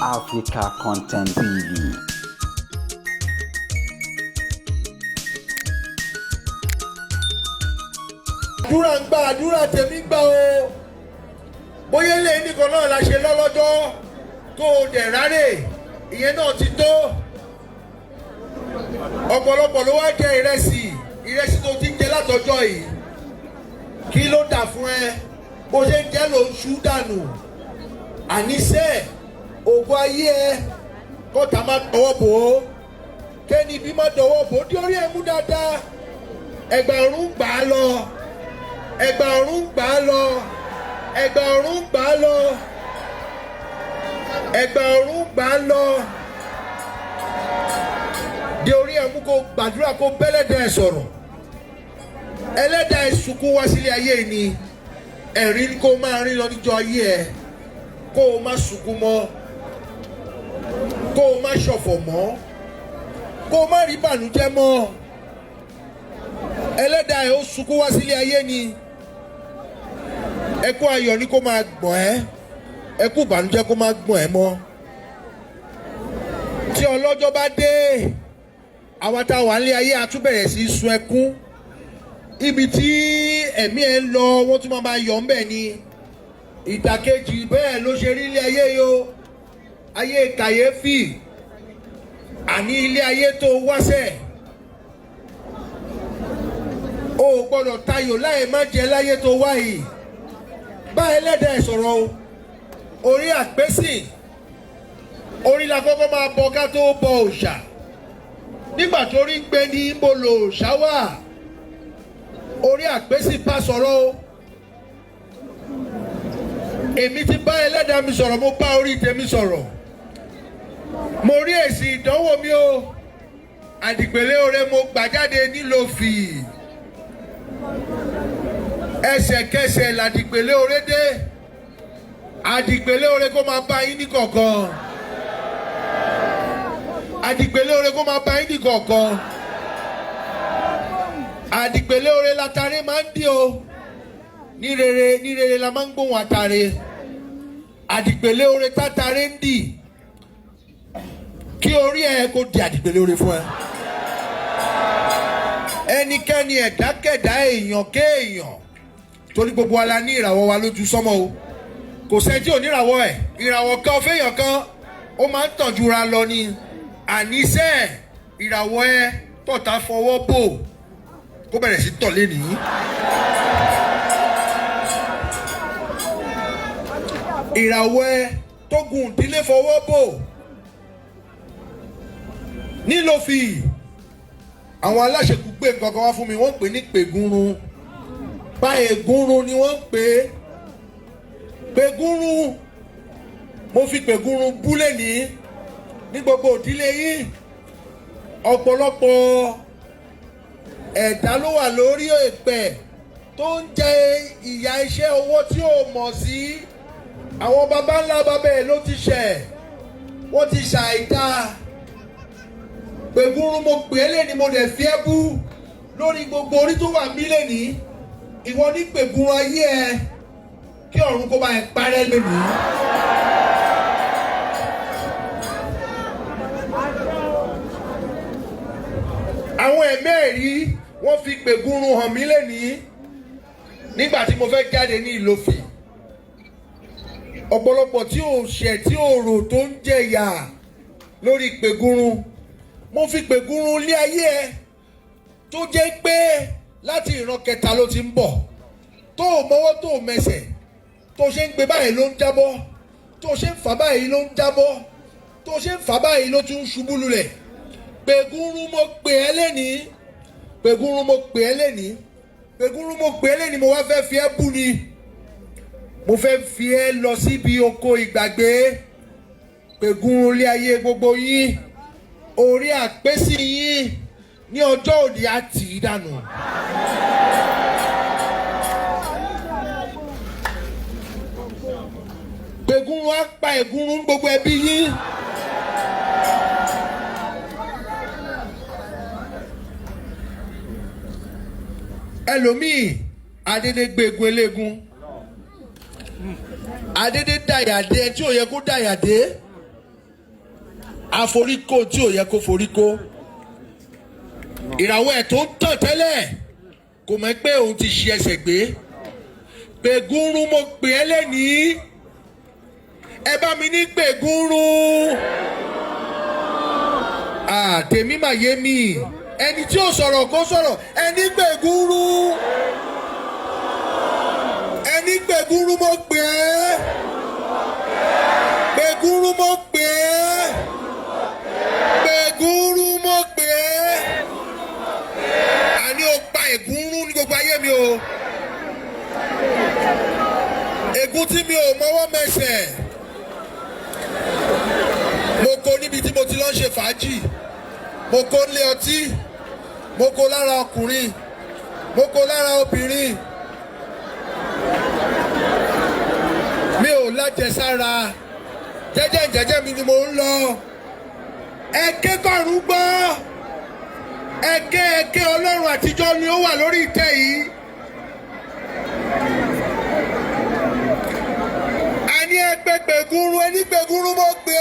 Africa Content TV. Àdúrà ń gbà, àdúrà tèmi gbà o. Bóyá ilé nìkan náà la ṣe lọ́lọ́jọ́ tó dẹ̀ rárẹ̀, ìyẹn náà ti tó. Ọ̀pọ̀lọpọ̀ ló wá jẹ ìrẹsì tó ti ń jẹ látọjọ́ yìí. Kí ló dà fún ẹ? Bó ṣe ń jẹ́ ló ń ṣú dànù. Àníṣe ògùn ayé ẹ kọ́ta má tọwọ́ bò ó. Kẹ́ni bí má tọwọ́ bò ó, dí orí ẹ̀ mú dáadáa. Ẹgbẹ̀rún gbà á lọ. Ẹgbẹ̀rún gbà á lọ. Ẹgbẹ̀rún gbà á lọ. Ẹgbẹ̀rún gbà á lọ. Dé orí ẹ̀ mú kó gbàdúrà kó bẹ́lẹ́dẹ̀ ẹ̀ sọ̀rọ̀. Ẹlẹ́dàá ẹ̀ sunkún wá sílé ayé ni. Ẹ̀rí kó máa rí lọ níjọ́ ayé ẹ̀. Kó o má sunkún mọ́. Kó o má ṣọ̀fọ̀ mọ́. Kó o má rí bànújẹ́ mọ́. Ẹlẹ́dàá ẹ̀ ó sunkún wá sílé ayé ni. Ẹkún ayọ̀ ni kó máa gbọ̀n ẹ́. Ẹkún ìbànújẹ́ kó máa gbọ̀n ẹ́ mọ́. Tí ọlọ́jọ́ bá dé, àwa tá a wà nílé ayé a tún bẹ̀rẹ̀ sí sun ẹkún. Ibi tí ẹ̀mí ẹ̀ ń lọ wọ́n tún máa yọ̀ ń bẹ̀ ni. Ìdàkejì bẹ́ẹ̀ ló ṣe rí ilé ayé yo. Ayé kàyéfì. Àní ilé ayé tó wáṣẹ̀. O ò gbọ́dọ̀ tayò láì má jẹ láyé tó wá yìí. Bá Ẹlẹ́dàá ẹ̀ sọ̀rọ̀ o. Orí àpésìn. Orí la kọ́kọ́ máa bọ ká tó bọ òòṣà. Nígbà tó rí gbé ní ìbòlò òòṣà wà. Orí àpésìn bá sọ̀rọ̀ o. Èmi ti bá Ẹlẹ́dàá mi sọ̀rọ̀, mo bá orí tèmi sọ̀rọ̀. Mo rí èsì ìdánwò mi o. Àdìpèlé oore mo gbà jáde nílòfì. Ẹsẹ̀kẹsẹ̀ làdìpèlé oore dé. Àdìpèlé oore kó máa bá yín ní kọ̀ọ̀kan. Àdìpèlé oore kó máa bá yín ní kọ̀ọ̀kan. Àdìpèlé oore látàrí máa ń dì o. Ní rere la máa ń gbóhùn àtàrí. Àdìpèlé oore tátàrí ń dì. Kí orí ẹ kó di àdìpèlé oore fún ẹ. Ẹnikẹ́ni ẹ̀dákẹ́dá èèyàn kéèyàn. Torí gbogbo wa la ní ìràwọ̀ wa lójú sọ́mọ́ o. Kò sẹ́ni tí ò ní ìràwọ̀ ẹ̀. Ìràwọ̀ kan fẹ́yàn kan ó máa ń tàn jura lọ ni. Àníṣe ìràwọ̀ ẹ tọ̀tà fọwọ́ bò kó bẹ̀rẹ̀ sí tọ̀ lénìí. Ìràwọ̀ ẹ tó gùn ìdílé fọwọ́ bò nílò fi àwọn aláṣekú gbé nǹkan kan wá fún mi, wọ́n pè ní pègúnrún. Pa ègúnrún ni wọ́n pè é. Pègúnrún mo fi pègúnrún búlẹ̀ ní gbogbo ìdílé yìí. Ọ̀pọ̀lọpọ̀ ẹ̀dá ló wà lórí èpẹ̀ tó ń jẹ ìyà iṣẹ́ owó tí ò mọ̀ sí. Àwọn baba ńlá baba ẹ̀ ló ti ṣẹ̀, wọ́n ti ṣàìdá. Pègúnrún mo pè é lẹ́ni mo dẹ̀ fi ẹ́ bú lórí gbogbo orí tó wà mí lẹ́ni. Ìwọ ní pègúnrún ayé ẹ kí ọ̀run kó bá ẹ parẹ́ lẹ́ni. Àwọn ẹ̀mẹ́ẹ̀rí wọ́n fi pègúnrún hàn mí lẹ́ni nígbà tí mo fẹ́ jáde ní Ìlòfì. Ọ̀pọ̀lọpọ̀ tí ò ṣẹ̀ tí ò rò tó ń jẹ̀yà lórí pègúnrún. Mo fi pègúnrún lé ayé ẹ tó jẹ́ pé láti ìran kẹta ló ti ń bọ̀. Tó o mọ́wọ́ tó o mẹsẹ̀, tó o ṣe ń gbé báyìí ló ń jábọ́, tó o ṣe ń fà báyìí ló ń jábọ́, tó o ṣe ń fà báyìí ló tún ń ṣubú lulẹ̀. Pègúnrún mo pè ẹ́ lẹ́nìí. Pègúnrún mo pè ẹ́ lẹ́nìí. Pègúnrún mo pè ẹ́ lẹ́nìí. Mo wá fẹ́ fi ẹ́ bú ni. Mo fẹ́ fi ẹ́ lọ síbi oko ìgbàgbé. Pègúnrún lé ayé gbogbo yín. Orí àpésì yín ní ọjọ́ òní á tì í dànù. Pègúnrún á pa ègúnrún gbogbo ẹbí yín. Ẹlòmíì adédé gbégun eléegun. Adédé dàyàdé tí ò yẹ kó dàyàdé. àforíkó tí ò yẹ kó foríkó. Ìràwọ̀ ẹ̀ tó ń tàn tẹ́lẹ̀ kò mọ̀ pé òun ti ṣi ẹsẹ̀ gbé. Pègúrún mo pè é lẹ́nìí. Ẹ bá mi ní pègúrún. Tèmi mà yé mi. Ẹni tí ò sọ̀rọ̀ kó sọ̀rọ̀. Ẹni pègúrún. Ẹni pègúrún mo pè é. Pègúrún mo pè é. Pègúrún mo pè é. Àní o pa ègúrún ní gbogbo ayé mi o. Ègún tí mi ò mọwọ́ mẹsẹ̀. Mo kó níbi tí mo ti lọ ṣe fàájì. Mo kó lé ọtí. Mo kó lára ọkùnrin. Mo kó lára obìnrin. Mi ò lájẹsára. Jẹ́jẹ́ mi ni mo ń lọ. Ẹ̀kẹ́ kọ̀rún gbọ́. Ẹ̀kẹ́ Ọlọ́run àtijọ́ ni ó wà lórí ìtẹ́ yìí. Àní ẹgbẹ́gbẹ̀gúrú ẹnígbẹ̀gúrú mo gbé.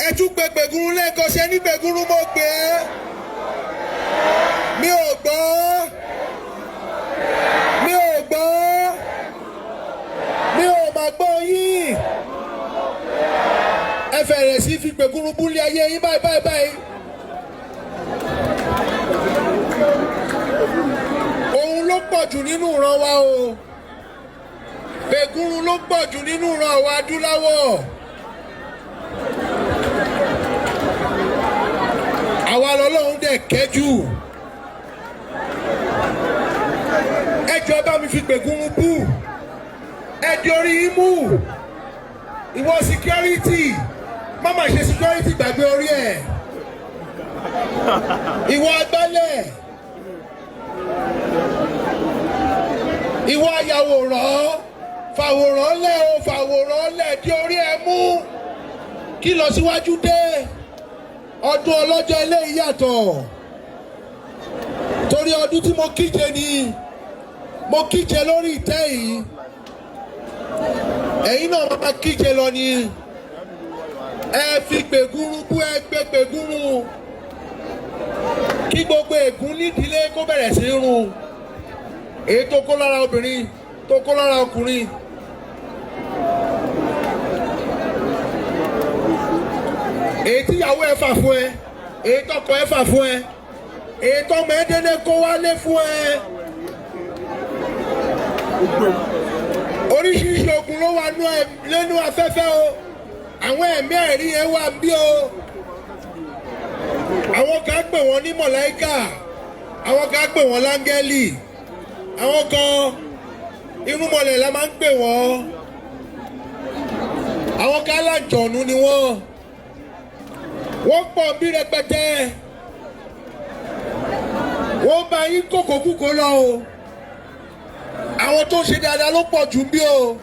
Ẹtú gbẹ̀gbẹ̀gúrú lẹ́ẹ̀kan sí ẹnígbẹ̀gúrú mo gbé. Mi ò gbọ́. Mi ò gbọ́. Mi ò mà gbọ́ yín. Ẹ fẹ̀rẹ̀ sí fi gbẹ̀gúrú búlé ayé yín báyìí. Òun ló pọ̀ jù nínú ìran wa o. Gbẹ̀gúrú ló pọ̀ jù nínú ìran àwa adúláwọ̀. Àwa lọ́lọ́run dẹ̀ kẹ́jù. Ẹjọ́ bá mi fi gbẹ̀gúrú bú. Ẹ di orí imú. Ìwọ security. Má mà ṣe security gbàgbé orí ẹ̀. Ìwọ agbálẹ̀. Ìwọ ayàwòrán. Fàwòrán lẹ̀ o, fàwòrán lẹ̀ di orí ẹ̀ mú. Kí lọ síwájú dé. Ọdún ọlọ́jọ́ eléyìí yàtọ̀. Torí ọdún tí mo kíje ni. Mo kíje lórí ìtẹ́ yìí. Ẹ̀yin náà máa kíje lọ ni. Ẹ fi gbẹ̀gúrú bú ẹ gbé gbẹ̀gúrú. Kí gbogbo ègún nídìílé kó bẹ̀rẹ̀ sí run. Èyí tó kó lára obìnrin, tó kó lára ọkùnrin. Èyí tí ìyàwó ẹ fà fún ẹ, èyí tọkọ ẹ fà fún ẹ, èyí tọmọ ẹ dédé kó wálé fún ẹ. Oríṣiríṣi ogun ló wà lẹ́nu afẹ́fẹ́ o. Àwọn ẹ̀mí ẹ̀rí yẹn wà bí o. Àwọn kan pè wọ́n ní mọ̀láíkà. Àwọn kan pè wọ́n láńgẹ́lì. Àwọn kan irúnmọlẹ̀ la máa ń pè wọ́n. Àwọn kan alájọ̀nú ni wọ́n. Wọ́n pọ̀ bí rẹpẹtẹ. Wọ́n bá yín kòkòkúkò lọ o. Àwọn tó ṣe dáadáa ló pọ̀ jù bí o.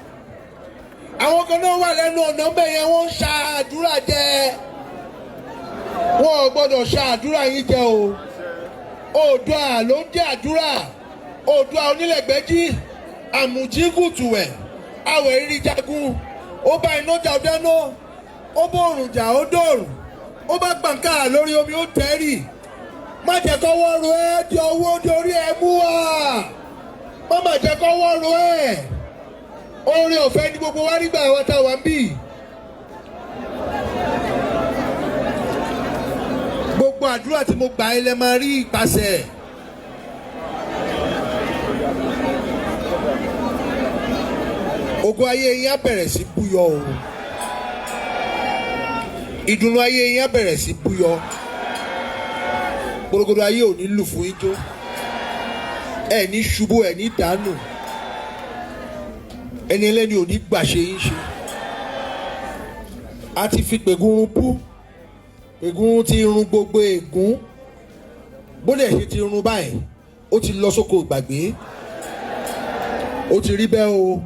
Àwọn kan náà wà lẹ́nu ọ̀nà bẹ́ẹ̀ yẹn wọ́n ń ṣa àdúrà jẹ. Wọ́n ò gbọ́dọ̀ ṣa àdúrà yín jẹ o. Oòduà ló ń jẹ́ àdúrà. Oòduà onílẹ̀gbẹ́jì. Àmùjígùtùwẹ̀. Àwẹ̀ rírí jagun. Ó bá iná jà ó dáná. Ó bá òrùn jà ó dòrùn. Ó bá gbàǹkà lórí omi ó tẹ́rì. Má jẹ́ kọ́wọ́ ro ẹ́ di ọwọ́ di orí ẹ mú wá. Má má jẹ́ kọ́wọ́ ro ẹ́. Oore ọ̀fẹ́ ni gbogbo wa nígbà wa tá wà ń bì. Gbogbo àdúrà tí mo gbà ilẹ̀ máa rí ìpàṣẹ. Ògo ayé yín á bẹ̀rẹ̀ sí búyọ o. Ìdùnnú ayé yín á bẹ̀rẹ̀ sí búyọ. Gbogbo ayé ò ní lù fún yín jó. Ẹ ní ṣubú ẹ ní dànù. Ẹni ẹlẹ́ni ò ní gbà ṣe yín ṣe. A ti fi gbẹ̀gúrún bú. Gbẹ̀gúrún ti run gbogbo ègún. Bó lè ṣe ti run báyìí. Ó ti lọ sóko ìgbàgbé. Ó ti rí bẹ́ẹ̀ o.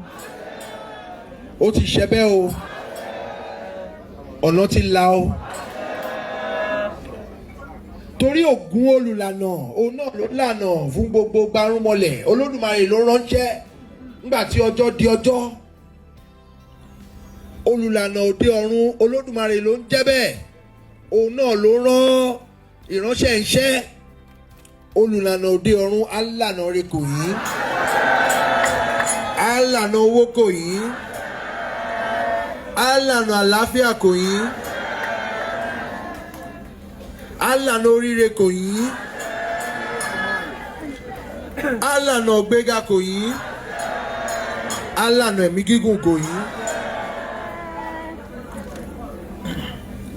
Ó ti ṣẹ bẹ́ẹ̀ o. Ọ̀nà ti là o. Tó torí Ògún olùlànà òun náà ló lànà fún gbogbo gbarúmọlẹ̀. Olódùmarè ló ránṣẹ́ nígbà tí ọjọ́ di ọjọ́. Olùlànà òde ọ̀run Olódùmarè ló ń jẹ́ bẹ́ẹ̀. Òun náà ló rán ìránṣẹ́ iṣẹ́. Olùlànà òde ọ̀run á lànà ire kò yín, á lànà owó kò yín, á lànà àlàáfíà kò yín, á lànà oríire kò yín, á lànà ọ̀gbéga kò yín, á lànà ẹ̀mí gígùn kò yín,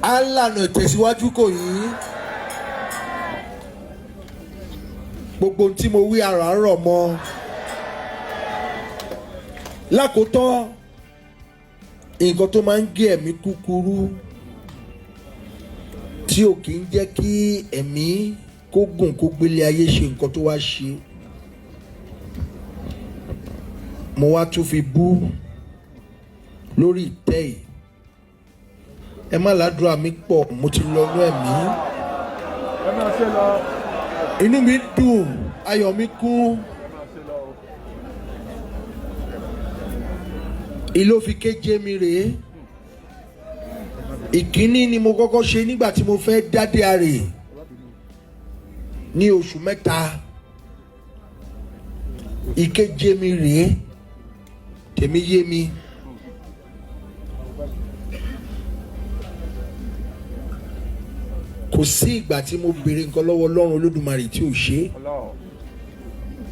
á lànà ìtẹ̀síwájú kò yín. Gbogbo tí mo wí ara rọ̀ mọ́. Lákòótán nǹkan tó máa ń gé ẹ̀mí kúkúrú tí ò kì í jẹ́ kí ẹ̀mí kó gùn kó gbélé ayé ṣe nǹkan tó wá ṣe, mo wá tún fi bú lórí ìtẹ́ yìí. Ẹ má ládùúrà mi pọ̀, mo ti lọ inú ẹ̀mí. Ẹ máa ṣe lọ. Inú mi dùn, ayọ̀ mi kún. Ìlò fi kéje mi rèé. Ìkíní ni mo kọ́kọ́ ṣe nígbà tí mo fẹ́ dádé àrè ní oṣù mẹ́ta. Ìkéje mi rèé, tèmi yé mi. Kò sí ìgbà tí mo béèrè nǹkan lọ́wọ́ Ọlọ́run Olódùmarè tí ò ṣe.